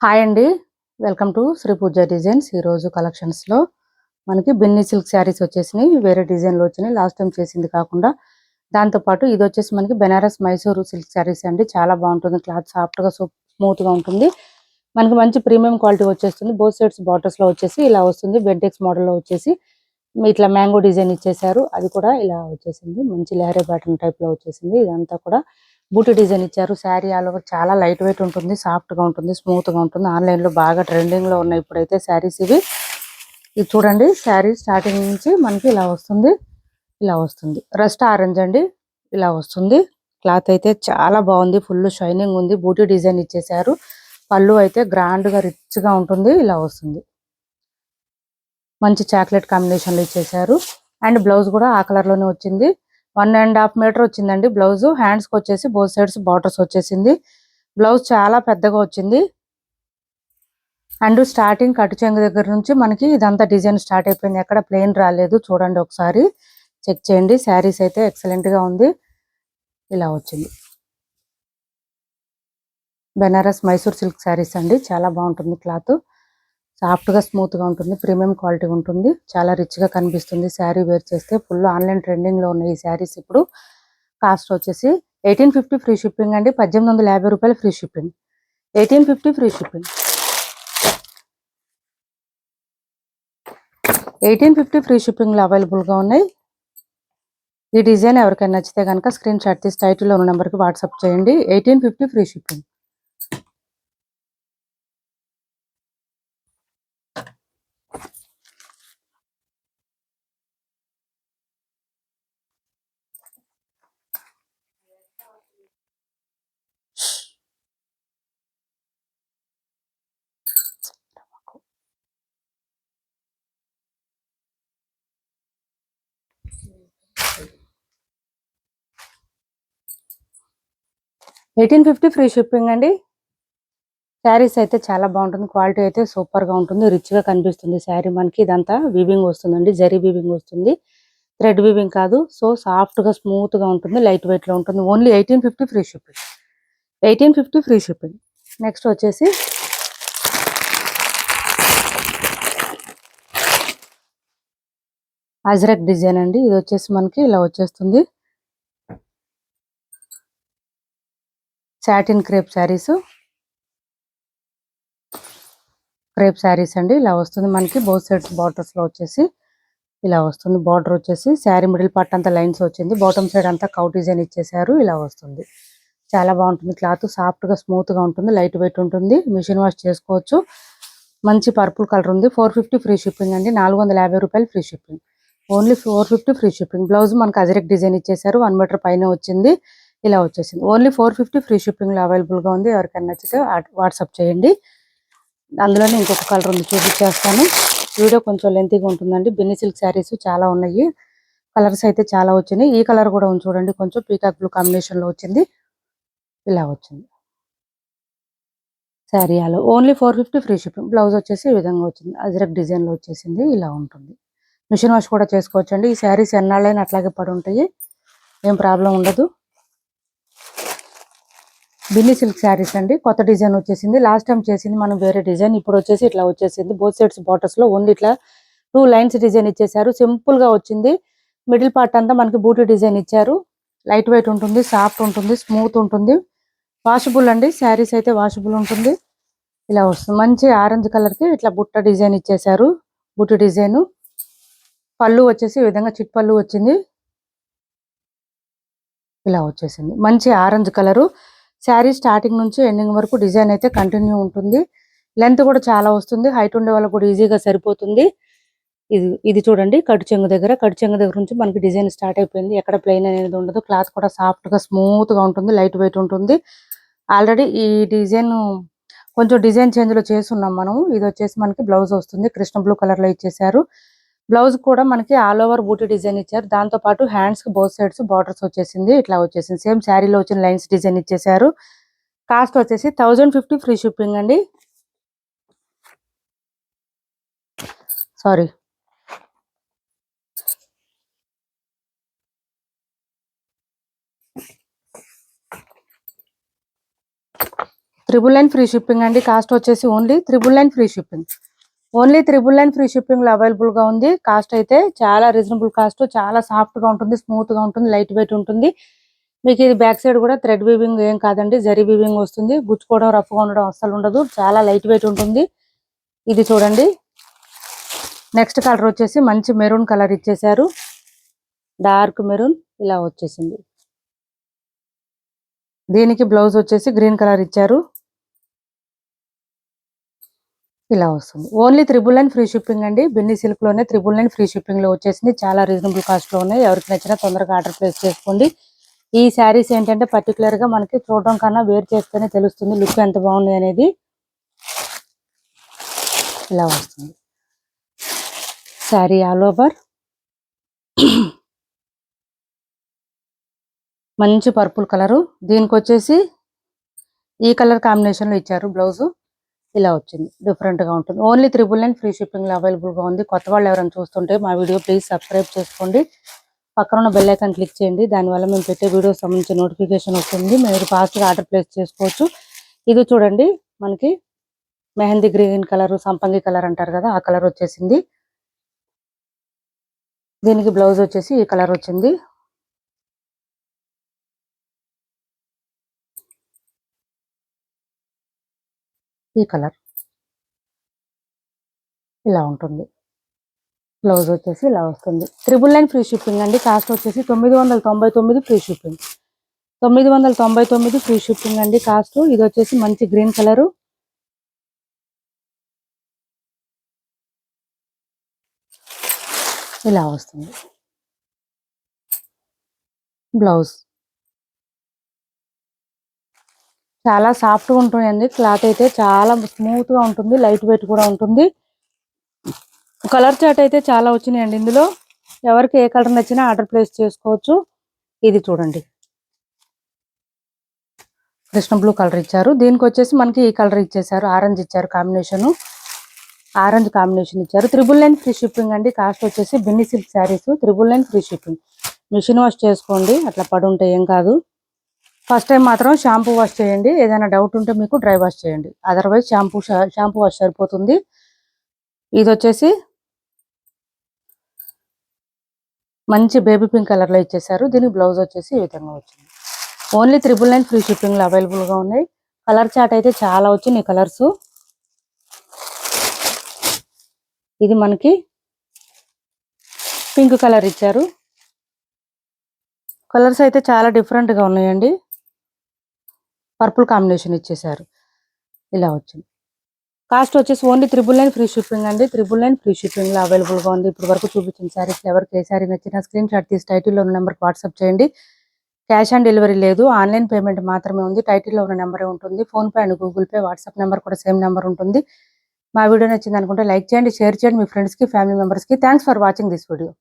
Hi అండి. Welcome to Shri Pooja designs. ఈరోజు కలెక్షన్స్‌లో మనకి బిన్ని సిల్క్ శారీస్ వచ్చేసినాయి. వేరే డిజైన్‌లో వచ్చినాయి. లాస్ట్ టైం చేసింది కాకుండా దాంతో పాటు ఇదొచ్చేసి మనకి బెనారస్ మైసూరు సిల్క్ శారీస్ అండి. చాలా బాగుంటుంది. క్లాత్ సాఫ్ట్‌గా స్మూత్‌గా ఉంటుంది. మనకి మంచి ప్రీమియం క్వాలిటీ వచ్చేస్తుంది. బోత్ సైడ్స్ బార్డర్స్‌లో వచ్చేసి ఇలా వస్తుంది. బెంటెక్స్ మోడల్‌లో వచ్చేసి ఇట్లా మ్యాంగో డిజైన్ ఇచ్చేసారు. అది కూడా ఇలా వచ్చేసింది. మంచి లహరి ప్యాటర్న్ టైప్‌లో వచ్చేసింది. ఇదంతా కూడా బూటీ డిజైన్ ఇచ్చారు. శారీ ఆల్ ఓవర్ చాలా లైట్ వెయిట్ ఉంటుంది. సాఫ్ట్‌గా ఉంటుంది. స్మూత్‌గా ఉంటుంది. ఆన్‌లైన్‌లో బాగా ట్రెండింగ్‌లో ఉన్నాయి ఇప్పుడైతే శారీస్ ఇవి. ఇది చూడండి, శారీ స్టార్టింగ్ నుంచి మనకి ఇలా వస్తుంది. ఇలా వస్తుంది. రస్ట్ ఆరెంజ్ అండి. ఇలా వస్తుంది. క్లాత్ అయితే చాలా బాగుంది. ఫుల్ షైనింగ్ ఉంది. బూటీ డిజైన్ ఇచ్చేసారు. పళ్ళు అయితే గ్రాండ్‌గా రిచ్‌గా ఉంటుంది. ఇలా వస్తుంది. మంచి చాక్లెట్ కాంబినేషన్‌లో ఇచ్చేసారు. అండ్ బ్లౌజ్ కూడా ఆ కలర్‌లోనే వచ్చింది. 1.5 మీటర్ వచ్చిందండి బ్లౌజ్. హ్యాండ్స్‌కి వచ్చేసి బోత్ సైడ్స్ బార్డర్స్ వచ్చేసింది. బ్లౌజ్ చాలా పెద్దగా వచ్చింది. అండ్ స్టార్టింగ్ కట్టు చెంగు దగ్గర నుంచి మనకి ఇదంతా డిజైన్ స్టార్ట్ అయిపోయింది. ఎక్కడ ప్లెయిన్ రాలేదు. చూడండి ఒకసారి చెక్ చేయండి. శారీస్ అయితే ఎక్సలెంట్‌గా ఉంది. ఇలా వచ్చింది. బెనారస్ మైసూర్ సిల్క్ శారీస్ అండి. చాలా బాగుంటుంది క్లాత్. సాఫ్ట్‌గా స్మూత్‌గా ఉంటుంది. ప్రీమియం క్వాలిటీ ఉంటుంది. చాలా రిచ్‌గా కనిపిస్తుంది. శారీ వేర్ చేస్తే ఫుల్ ఆన్‌లైన్ ట్రెండింగ్‌లో ఉన్నాయి ఈ శారీస్ ఇప్పుడు. కాస్ట్ వచ్చేసి 1850 ఫ్రీ షిప్పింగ్ అండి. రూ. 1850 ఫ్రీ షిప్పింగ్. 1850 free shipping. 1850 ఫ్రీ షిప్పింగ్‌లో అవైలబుల్‌గా ఉన్నాయి. ఈ డిజైన్ ఎవరికైనా నచ్చితే కనుక స్క్రీన్ షాట్ తీసి టైటిల్‌లో ఉన్న నెంబర్‌కి వాట్సాప్ చేయండి. 1850 ఫ్రీ షిప్పింగ్. $1850 ఫ్రీ షిప్పింగ్ అండి. శారీస్ అయితే చాలా బాగుంటుంది. క్వాలిటీ అయితే సూపర్‌గా ఉంటుంది. రిచ్‌గా కనిపిస్తుంది శారీ మనకి. ఇదంతా వీవింగ్ వస్తుందండి. జరీ వీవింగ్ వస్తుంది. థ్రెడ్ వీవింగ్ కాదు. సో సాఫ్ట్‌గా స్మూత్‌గా ఉంటుంది. లైట్ వెయిట్‌లో ఉంటుంది. Only 1850 free shipping. 1850 free shipping. Next వచ్చేసి అజ్రక్ డిజైన్ అండి. ఇది వచ్చేసి మనకి ఇలా వచ్చేస్తుంది. Satin crepe saris. Crepe saris అండి. ఇలా వస్తుంది మనకి. బోత్ సైడ్స్ బార్డర్స్‌లో వచ్చేసి ఇలా వస్తుంది. బార్డర్ వచ్చేసి శారీ మిడిల్ పార్ట్ అంతా లైన్స్ వచ్చింది. బాటమ్ సైడ్ అంతా కౌ డిజైన్ ఇచ్చేసారు. ఇలా వస్తుంది. చాలా బాగుంటుంది. క్లాత్ సాఫ్ట్‌గా స్మూత్‌గా ఉంటుంది. లైట్ వెయిట్ ఉంటుంది. మిషన్ వాష్ చేసుకోవచ్చు. మంచి పర్పుల్ కలర్ ఉంది. 450 ఫ్రీ షిప్పింగ్ అండి. రూ. 450 free shipping. Only 450 free shipping. Blouse మనకు అజరక్ డిజైన్ ఇచ్చేసారు. 1 మీటర్ పైన వచ్చింది. ఇలా వచ్చేసింది. ఓన్లీ 450 ఫ్రీ షిప్పింగ్‌లో అవైలబుల్‌గా ఉంది. ఎవరికైనా నచ్చితే వాట్సాప్ చేయండి. అందులోనే ఇంకొక కలర్ ఉంది, చూపించేస్తాను. వీడియో కొంచెం లెంతీగా ఉంటుందండి. బిన్ని సిల్క్ శారీస్ చాలా ఉన్నాయి. కలర్స్ అయితే చాలా వచ్చినాయి. ఈ కలర్ కూడా ఉంది చూడండి. కొంచెం పీకాక్ బ్లూ కాంబినేషన్‌లో వచ్చింది. ఇలా వచ్చింది. Sari all only 450 free shipping. Blouse వచ్చేసి ఈ విధంగా వచ్చింది. అజ్రక్ డిజైన్‌లో వచ్చేసింది. ఇలా ఉంటుంది. మిషన్ వాష్ కూడా చేసుకోవచ్చండి. ఈ శారీస్ ఎన్నాళ్ళైనా అట్లాగే పడి ఉంటాయి. ఏం ప్రాబ్లం ఉండదు. బిన్ని సిల్క్ శారీస్ అండి. కొత్త డిజైన్ వచ్చేసింది. లాస్ట్ టైం చేసింది మనం వేరే డిజైన్. ఇప్పుడు వచ్చేసి ఇట్లా వచ్చేసింది. బోత్ సైడ్స్ బార్డర్స్‌లో ఓన్లీ ఇట్లా 2 లైన్స్ డిజైన్ ఇచ్చేసారు. సింపుల్‌గా వచ్చింది. మిడిల్ పార్ట్ అంతా మనకి బూటీ డిజైన్ ఇచ్చారు. లైట్ వెయిట్ ఉంటుంది. సాఫ్ట్ ఉంటుంది. స్మూత్ ఉంటుంది. వాషబుల్ అండి. శారీస్ అయితే వాషబుల్ ఉంటుంది. ఇలా వస్తుంది. మంచి ఆరెంజ్ కలర్‌కి ఇట్లా బుట్ట డిజైన్ ఇచ్చేసారు. బుట్ట డిజైన్. పళ్ళు వచ్చేసి ఈ విధంగా చిట్ పళ్ళు వచ్చింది. ఇలా వచ్చేసింది. మంచి ఆరెంజ్ కలరు. శారీ స్టార్టింగ్ నుంచి ఎండింగ్ వరకు డిజైన్ అయితే కంటిన్యూ ఉంటుంది. లెంత్ కూడా చాలా వస్తుంది. హైట్ ఉండే వాళ్ళకి కూడా ఈజీగా సరిపోతుంది. ఇది చూడండి, కట్టు చెంగు దగ్గర నుంచి మనకి డిజైన్ స్టార్ట్ అయిపోయింది. ఎక్కడ ప్లెయిన్ అనేది ఉండదు. క్లాత్ కూడా సాఫ్ట్‌గా స్మూత్‌గా ఉంటుంది. లైట్ వెయిట్ ఉంటుంది. ఆల్రెడీ ఈ డిజైన్ కొంచెం డిజైన్ చేంజ్‌లో చేసున్నాం మనం. ఇది వచ్చేసి మనకి బ్లౌజ్ వస్తుంది. కృష్ణ బ్లూ కలర్‌లో ఇచ్చేసారు. బ్లౌజ్ కూడా మనకి ఆల్ ఓవర్ బూటీ డిజైన్ ఇచ్చారు. దాంతో పాటు హ్యాండ్స్ కి బోత్ సైడ్స్ బార్డర్స్ వచ్చేసింది. ఇట్లా వచ్చేసింది. సేమ్ శారీలో వచ్చిన లైన్స్ డిజైన్ ఇచ్చేసారు. కాస్ట్ వచ్చేసి 1050 ఫ్రీ షిప్పింగ్ అండి. సారీ, 999 ఫ్రీ షిప్పింగ్ అండి. కాస్ట్ వచ్చేసి only 999 free shipping. Only 999 free shipping లో అవైలబుల్ గా ఉంది. కాస్ట్ అయితే చాలా రీజనబుల్ కాస్ట్, చాలా సాఫ్ట్ గా ఉంటుంది, స్మూత్ గా ఉంటుంది, లైట్ వెయిట్ ఉంటుంది. మీకు ఇది బ్యాక్ సైడ్ కూడా థ్రెడ్ వీవింగ్ ఏం కాదండి, జరీ వీవింగ్ వస్తుంది. గుచ్చుకోవడం, రఫ్ గా ఉండడం అస్సలు ఉండదు. చాలా లైట్ వెయిట్ ఉంటుంది. ఇది చూడండి. నెక్స్ట్ కలర్ వచ్చేసి మంచి మెరూన్ కలర్ ఇచ్చేసారు. డార్క్ మెరూన్ ఇలా వచ్చేసింది. దీనికి బ్లౌజ్ వచ్చేసి గ్రీన్ కలర్ ఇచ్చారు. ఇలా వస్తుంది. ఓన్లీ 999 ఫ్రీ షిప్పింగ్ అండి. బిన్ని సిల్క్ లోనే 999 ఫ్రీ షిప్పింగ్ లో వచ్చేసింది. చాలా రీజనబుల్ కాస్ట్ లో ఉన్నాయి. ఎవరికి నచ్చినా తొందరగా ఆర్డర్ ప్లేస్ చేసుకోండి. ఈ శారీస్ ఏంటంటే పర్టికులర్ గా మనకి చూడడం కన్నా వేర్ చేస్తేనే తెలుస్తుంది లుక్ ఎంత బాగుంది అనేది. ఇలా వస్తుంది శారీ ఆల్ ఓవర్. మంచి పర్పుల్ కలరు. దీనికి వచ్చేసి ఈ కలర్ కాంబినేషన్ లో ఇచ్చారు బ్లౌజ్. ఇలా వచ్చింది, డిఫరెంట్ గా ఉంటుంది. ఓన్లీ 999 ఫ్రీ షిప్పింగ్ లో అవైలబుల్ గా ఉంది. కొత్త వాళ్ళు ఎవరైనా చూస్తుంటే మా వీడియో ప్లీజ్ సబ్స్క్రైబ్ చేసుకోండి. పక్కన ఉన్న బెల్ ఐకాన్ క్లిక్ చేయండి. దానివల్ల మేము పెట్టే వీడియోస్ సంబంధించి నోటిఫికేషన్ వస్తుంది. మీరు ఫాస్ట్ గా ఆర్డర్ ప్లేస్ చేసుకోవచ్చు. ఇది చూడండి, మనకి మెహందీ గ్రీన్ కలర్, సంపంగి కలర్ అంటారు కదా, ఆ కలర్ వచ్చేసింది. దీనికి బ్లౌజ్ వచ్చేసి ఈ కలర్ వచ్చింది. ఈ కలర్ ఇలా ఉంటుంది. బ్లౌజ్ వచ్చేసి ఇలా వస్తుంది. 999 ఫ్రీ షిప్పింగ్ అండి. కాస్ట్ వచ్చేసి 999 ఫ్రీ షిప్పింగ్. 999 ఫ్రీ షిప్పింగ్ అండి కాస్ట్. ఇది వచ్చేసి మంచి గ్రీన్ కలరు. ఇలా వస్తుంది బ్లౌజ్. చాలా సాఫ్ట్ గా ఉంటుందండి. క్లాత్ అయితే చాలా స్మూత్ గా ఉంటుంది, లైట్ వెయిట్ కూడా ఉంటుంది. కలర్ చార్ట్ అయితే చాలా వచ్చినాయండి ఇందులో. ఎవరికి ఏ కలర్ నచ్చినా ఆర్డర్ ప్లేస్ చేసుకోవచ్చు. ఇది చూడండి, కృష్ణ బ్లూ కలర్ ఇచ్చారు. దీనికి వచ్చేసి మనకి ఈ కలర్ ఇచ్చేసారు, ఆరెంజ్ ఇచ్చారు కాంబినేషన్. ఆరెంజ్ కాంబినేషన్ ఇచ్చారు. 999 ఫ్రీ షిప్పింగ్ అండి. కాస్ట్ వచ్చేసి Binny silk saris 999 free shipping. Machine wash చేసుకోండి, అట్లా పడి ఉంటే ఏం కాదు. ఫస్ట్ టైం మాత్రం షాంపూ వాష్ చేయండి. ఏదైనా డౌట్ ఉంటే మీకు డ్రై వాష్ చేయండి. అదర్వైజ్ షాంపూ వాష్ సరిపోతుంది. ఇది వచ్చేసి మంచి బేబీ పింక్ కలర్ లో ఇచ్చేసారు. దీనికి బ్లౌజ్ వచ్చేసి ఈ విధంగా వచ్చింది. ఓన్లీ 999 ఫ్రీ షిప్పింగ్ లో అవైలబుల్ గా ఉన్నాయి. కలర్ చార్ట్ అయితే చాలా వచ్చినాయి కలర్స్. ఇది మనకి పింక్ కలర్ ఇచ్చారు. కలర్స్ అయితే చాలా డిఫరెంట్ గా ఉన్నాయండి. పర్పుల్ కాంబినేషన్ ఇచ్చేసారు. ఇలా వచ్చింది. కాస్ట్ వచ్చేసి ఓన్లీ 999 ఫ్రీ షిప్పింగ్ అండి. 999 ఫ్రీ షిప్పింగ్ లో అవైలబుల్ గా ఉంది. ఇప్పుడు వరకు చూపించిన శారీస్ ఎవరికి ఏ శారీ నచ్చినా స్క్రీన్ షాట్ తీసి టైటిల్లో ఉన్న నెంబర్కి వాట్సాప్ చేయండి. క్యాష్ ఆన్ డెలివరీ లేదు, ఆన్లైన్ పేమెంట్ మాత్రమే ఉంది. టైటిల్లో ఉన్న నెంబరే ఉంటుంది. Phone pay and Google pay, WhatsApp number కూడా సేమ్ నెంబర్ ఉంటుంది. మా వీడియో నచ్చింది అనుకుంటే లైక్ చేయండి, షేర్ చేయండి మీ ఫ్రెండ్స్ కి, ఫ్యామిలీ మెంబర్స్ కి. Thanks for watching this video.